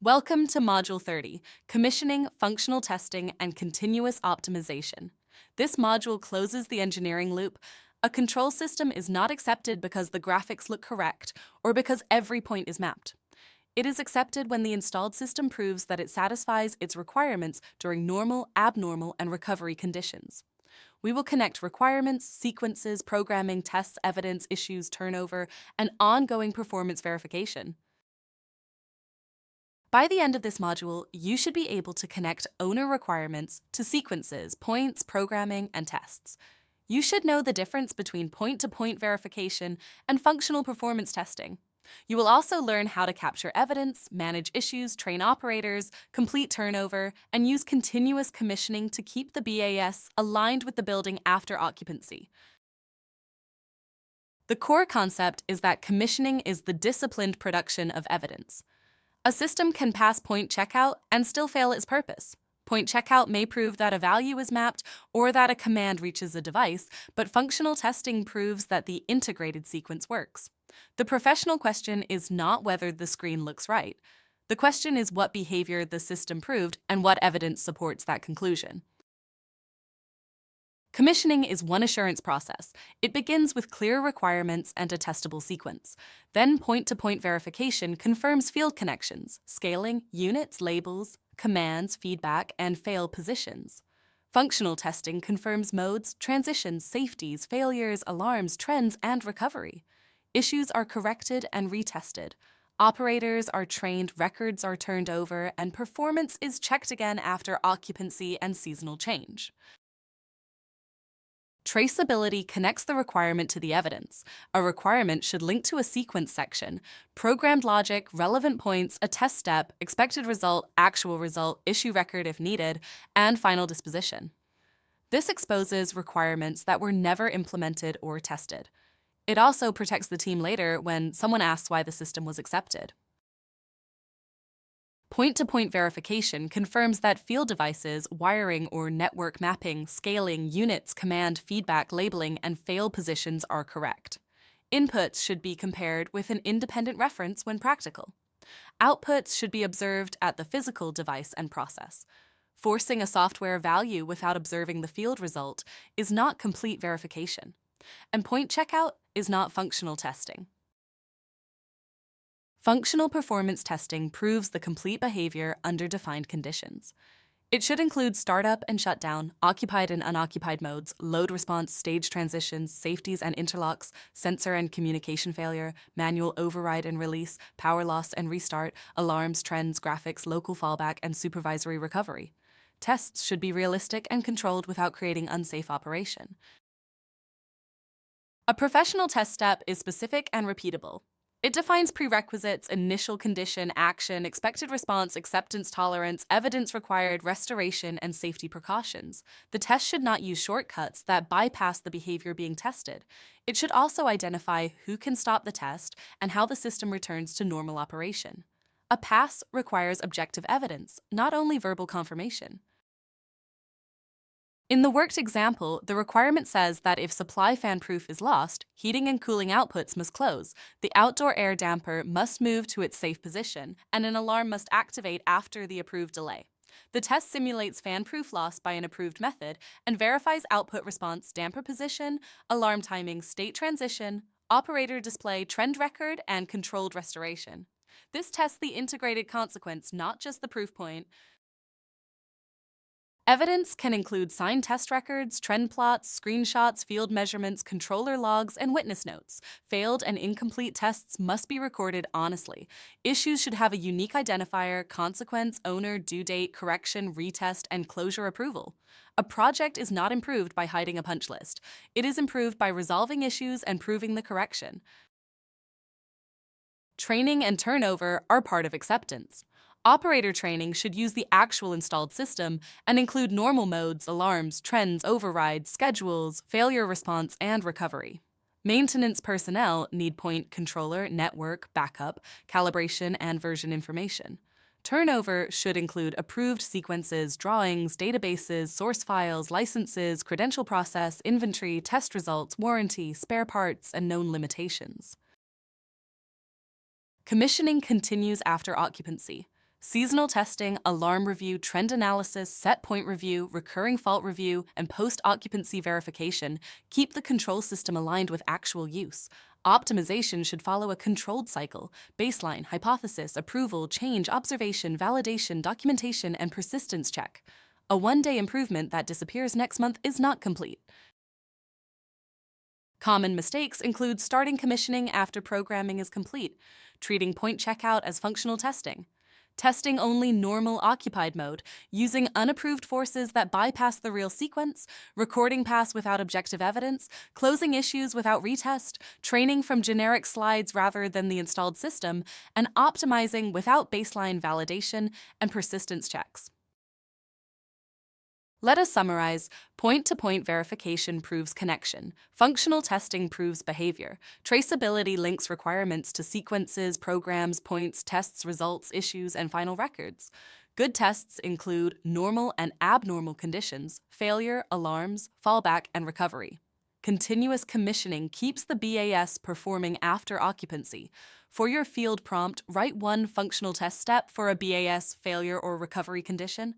Welcome to Module 30, Commissioning, Functional Testing, and Continuous Optimization. This module closes the engineering loop. A control system is not accepted because the graphics look correct or because every point is mapped. It is accepted when the installed system proves that it satisfies its requirements during normal, abnormal, and recovery conditions. We will connect requirements, sequences, programming, tests, evidence, issues, turnover, and ongoing performance verification. By the end of this module, you should be able to connect owner requirements to sequences, points, programming, and tests. You should know the difference between point-to-point verification and functional performance testing. You will also learn how to capture evidence, manage issues, train operators, complete turnover, and use continuous commissioning to keep the BAS aligned with the building after occupancy. The core concept is that commissioning is the disciplined production of evidence. A system can pass point checkout and still fail its purpose. Point checkout may prove that a value is mapped or that a command reaches a device, but functional testing proves that the integrated sequence works. The professional question is not whether the screen looks right. The question is what behavior the system proved and what evidence supports that conclusion. Commissioning is one assurance process. It begins with clear requirements and a testable sequence. Then point-to-point verification confirms field connections, scaling, units, labels, commands, feedback, and fail positions. Functional testing confirms modes, transitions, safeties, failures, alarms, trends, and recovery. Issues are corrected and retested. Operators are trained, records are turned over, and performance is checked again after occupancy and seasonal change. Traceability connects the requirement to the evidence. A requirement should link to a sequence section, programmed logic, relevant points, a test step, expected result, actual result, issue record if needed, and final disposition. This exposes requirements that were never implemented or tested. It also protects the team later when someone asks why the system was accepted. Point-to-point verification confirms that field devices, wiring or network mapping, scaling, units, command, feedback, labeling, and fail positions are correct. Inputs should be compared with an independent reference when practical. Outputs should be observed at the physical device and process. Forcing a software value without observing the field result is not complete verification. And point checkout is not functional testing. Functional performance testing proves the complete behavior under defined conditions. It should include startup and shutdown, occupied and unoccupied modes, load response, stage transitions, safeties and interlocks, sensor and communication failure, manual override and release, power loss and restart, alarms, trends, graphics, local fallback, and supervisory recovery. Tests should be realistic and controlled without creating unsafe operation. A professional test step is specific and repeatable. It defines prerequisites, initial condition, action, expected response, acceptance tolerance, evidence required, restoration, and safety precautions. The test should not use shortcuts that bypass the behavior being tested. It should also identify who can stop the test and how the system returns to normal operation. A pass requires objective evidence, not only verbal confirmation. In the worked example, the requirement says that if supply fan proof is lost, heating and cooling outputs must close, the outdoor air damper must move to its safe position, and an alarm must activate after the approved delay. The test simulates fan proof loss by an approved method and verifies output response, damper position, alarm timing, state transition, operator display, trend record, and controlled restoration. This tests the integrated consequence, not just the proof point. Evidence can include signed test records, trend plots, screenshots, field measurements, controller logs, and witness notes. Failed and incomplete tests must be recorded honestly. Issues should have a unique identifier, consequence, owner, due date, correction, retest, and closure approval. A project is not improved by hiding a punch list. It is improved by resolving issues and proving the correction. Training and turnover are part of acceptance. Operator training should use the actual installed system and include normal modes, alarms, trends, overrides, schedules, failure response, and recovery. Maintenance personnel need point controller, network, backup, calibration, and version information. Turnover should include approved sequences, drawings, databases, source files, licenses, credential process, inventory, test results, warranty, spare parts, and known limitations. Commissioning continues after occupancy. Seasonal testing, alarm review, trend analysis, set point review, recurring fault review, and post-occupancy verification keep the control system aligned with actual use. Optimization should follow a controlled cycle: baseline, hypothesis, approval, change, observation, validation, documentation, and persistence check. A one-day improvement that disappears next month is not complete. Common mistakes include starting commissioning after programming is complete, treating point checkout as functional testing, testing only normal occupied mode, using unapproved forces that bypass the real sequence, recording pass without objective evidence, closing issues without retest, training from generic slides rather than the installed system, and optimizing without baseline validation and persistence checks. Let us summarize. Point-to-point verification proves connection. Functional testing proves behavior. Traceability links requirements to sequences, programs, points, tests, results, issues, and final records. Good tests include normal and abnormal conditions, failure, alarms, fallback, and recovery. Continuous commissioning keeps the BAS performing after occupancy. For your field prompt, write one functional test step for a BAS failure or recovery condition.